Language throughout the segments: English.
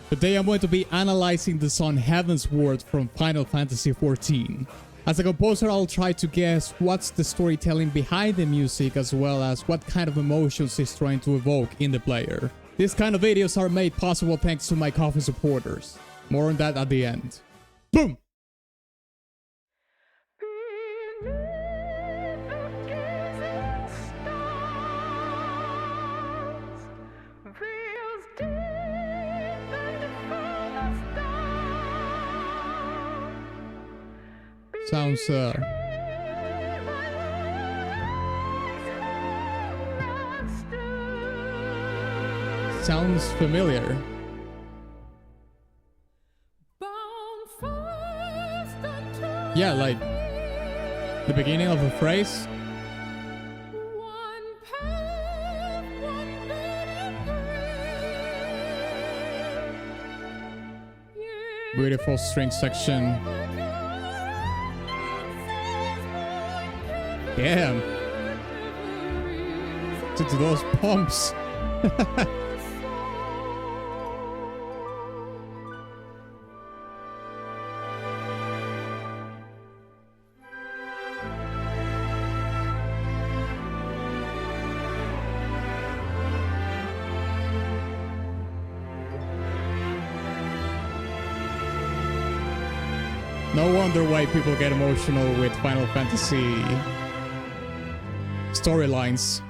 Today I'm going to be analyzing the song Heavensward from Final Fantasy XIV. As a composer, I'll try to guess what's the storytelling behind the music, as well as what kind of emotions it's trying to evoke in the player. These kind of videos are made possible thanks to my Ko-fi supporters. More on that at the end. Boom! Sounds familiar. Yeah, like the beginning of a phrase. Beautiful string section. Damn. To those pumps. No wonder why people get emotional with Final Fantasy storylines.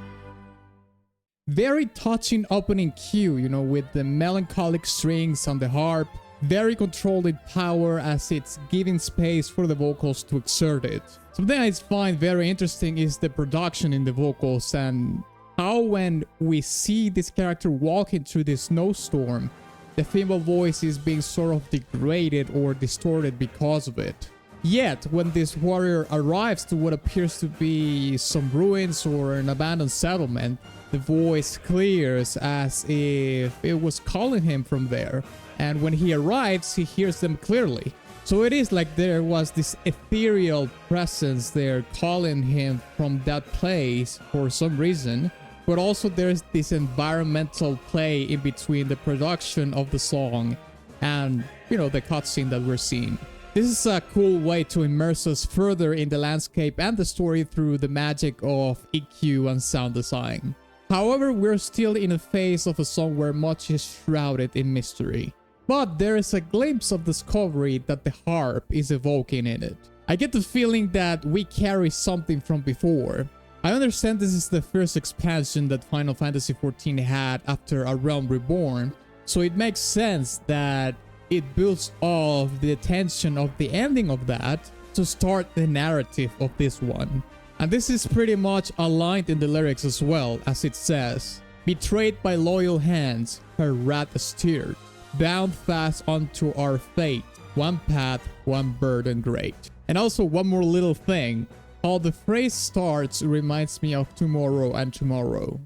Very touching opening cue, you know, with the melancholic strings on the harp. Very controlled in power as it's giving space for the vocals to exert it. Something I find very interesting is the production in the vocals and how when we see this character walking through this snowstorm, the female voice is being sort of degraded or distorted because of it. Yet, when this warrior arrives to what appears to be some ruins or an abandoned settlement, the voice clears as if it was calling him from there. And when he arrives, he hears them clearly. So it is like there was this ethereal presence there calling him from that place for some reason. But also there's this environmental play in between the production of the song and, you know, the cutscene that we're seeing. This is a cool way to immerse us further in the landscape and the story through the magic of EQ and sound design. However, we're still in a phase of a song where much is shrouded in mystery. But there is a glimpse of discovery that the harp is evoking in it. I get the feeling that we carry something from before. I understand this is the first expansion that Final Fantasy XIV had after A Realm Reborn, so it makes sense that it builds off the tension of the ending of that to start the narrative of this one. And this is pretty much aligned in the lyrics as well, as it says, "Betrayed by loyal hands, her wrath steered, bound fast onto our fate, one path, one burden great." And also one more little thing. How the phrase starts reminds me of Tomorrow and Tomorrow.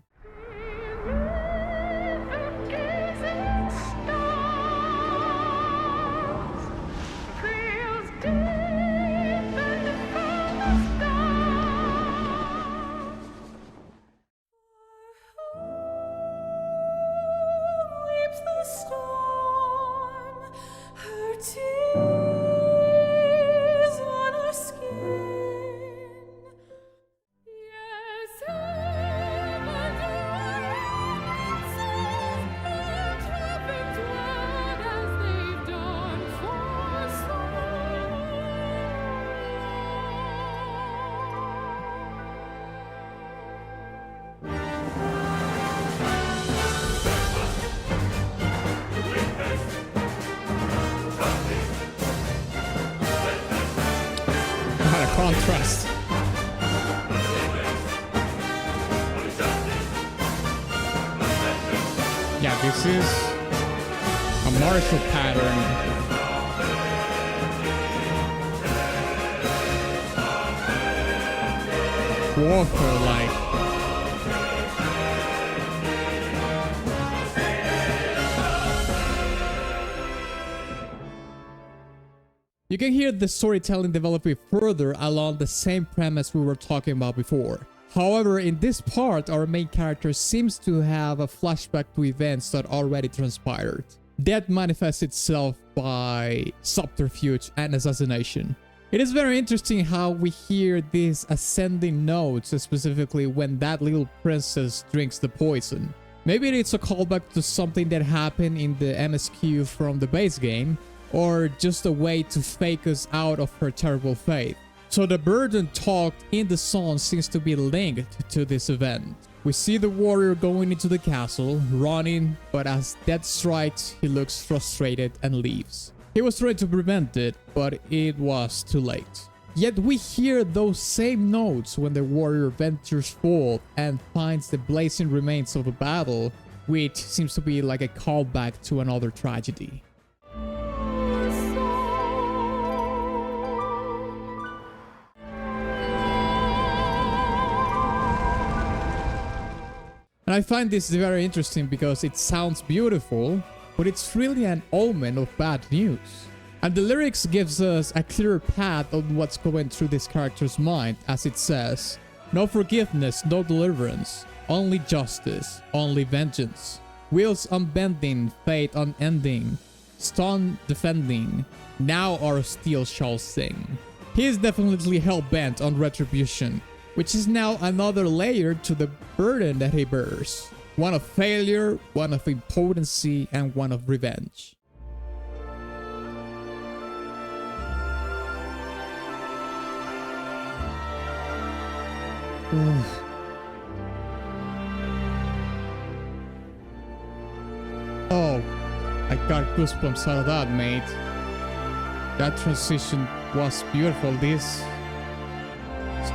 Contrast. Yeah, this is a martial pattern. Warfare-like. You can hear the storytelling developing further along the same premise we were talking about before. However, in this part, our main character seems to have a flashback to events that already transpired. Death manifests itself by subterfuge and assassination. It is very interesting how we hear these ascending notes, specifically when that little princess drinks the poison. Maybe it's a callback to something that happened in the MSQ from the base game, or just a way to fake us out of her terrible fate. So the burden talked in the song seems to be linked to this event. We see the warrior going into the castle, running, but as death strikes, he looks frustrated and leaves. He was trying to prevent it, but it was too late. Yet we hear those same notes when the warrior ventures forth and finds the blazing remains of a battle, which seems to be like a callback to another tragedy. And I find this very interesting because it sounds beautiful, but it's really an omen of bad news. And the lyrics gives us a clear path on what's going through this character's mind, as it says, "No forgiveness, no deliverance, only justice, only vengeance. Wheels unbending, fate unending, stone defending, now our steel shall sing." He is definitely hell-bent on retribution, which is now another layer to the burden that he bears. One of failure, one of impotency, and one of revenge. Oh, I got goosebumps out of that, mate. That transition was beautiful. This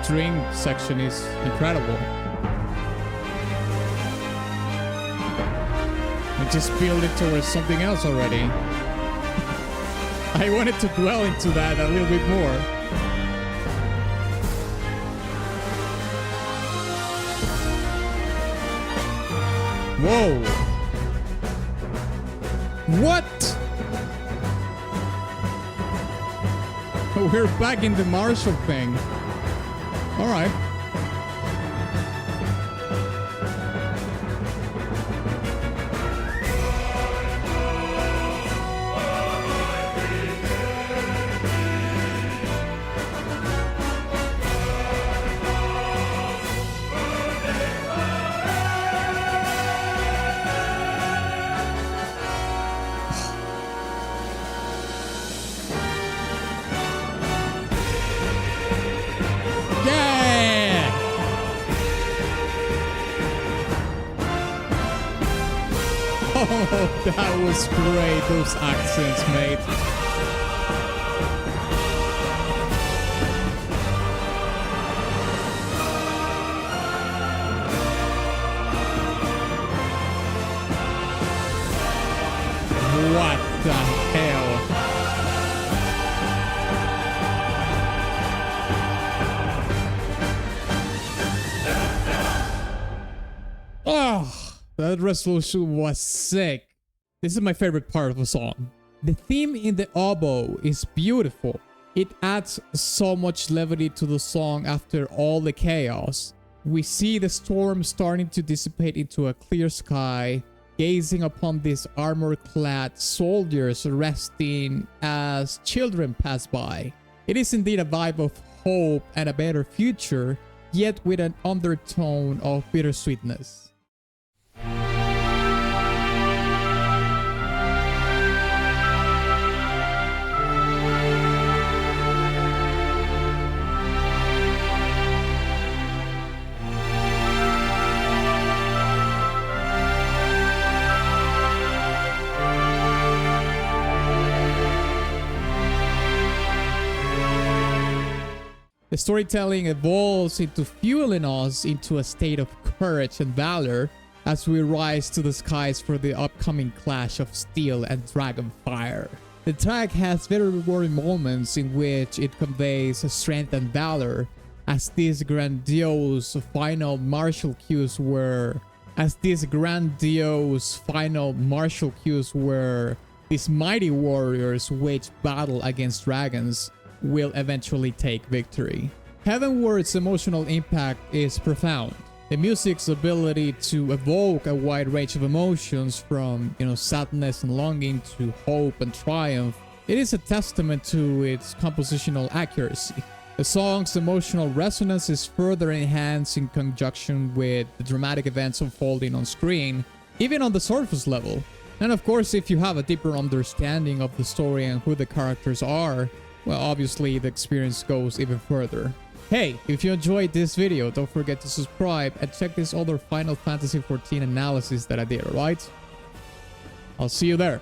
string section is incredible. I just feel it towards something else already. I wanted to dwell into that a little bit more. Whoa! What? We're back in the martial thing. All right. Oh, that was great, those accents, mate. What the hell? Oh! That resolution was sick. This is my favorite part of the song. The theme in the oboe is beautiful. It adds so much levity to the song after all the chaos. We see the storm starting to dissipate into a clear sky, gazing upon these armor-clad soldiers resting as children pass by. It is indeed a vibe of hope and a better future, yet with an undertone of bittersweetness. The storytelling evolves into fueling us into a state of courage and valor as we rise to the skies for the upcoming clash of steel and dragon fire. The track has very rewarding moments in which it conveys strength and valor, as these grandiose final martial cues were these mighty warriors wage battle against dragons will eventually take victory. Heavensward's emotional impact is profound. The music's ability to evoke a wide range of emotions from, sadness and longing to hope and triumph. It is a testament to its compositional accuracy. The song's emotional resonance is further enhanced in conjunction with the dramatic events unfolding on screen, even on the surface level. And of course, if you have a deeper understanding of the story and who the characters are, well, obviously the experience goes even further. Hey, if you enjoyed this video, don't forget to subscribe and check this other Final Fantasy XIV analysis that I did, alright? I'll see you there.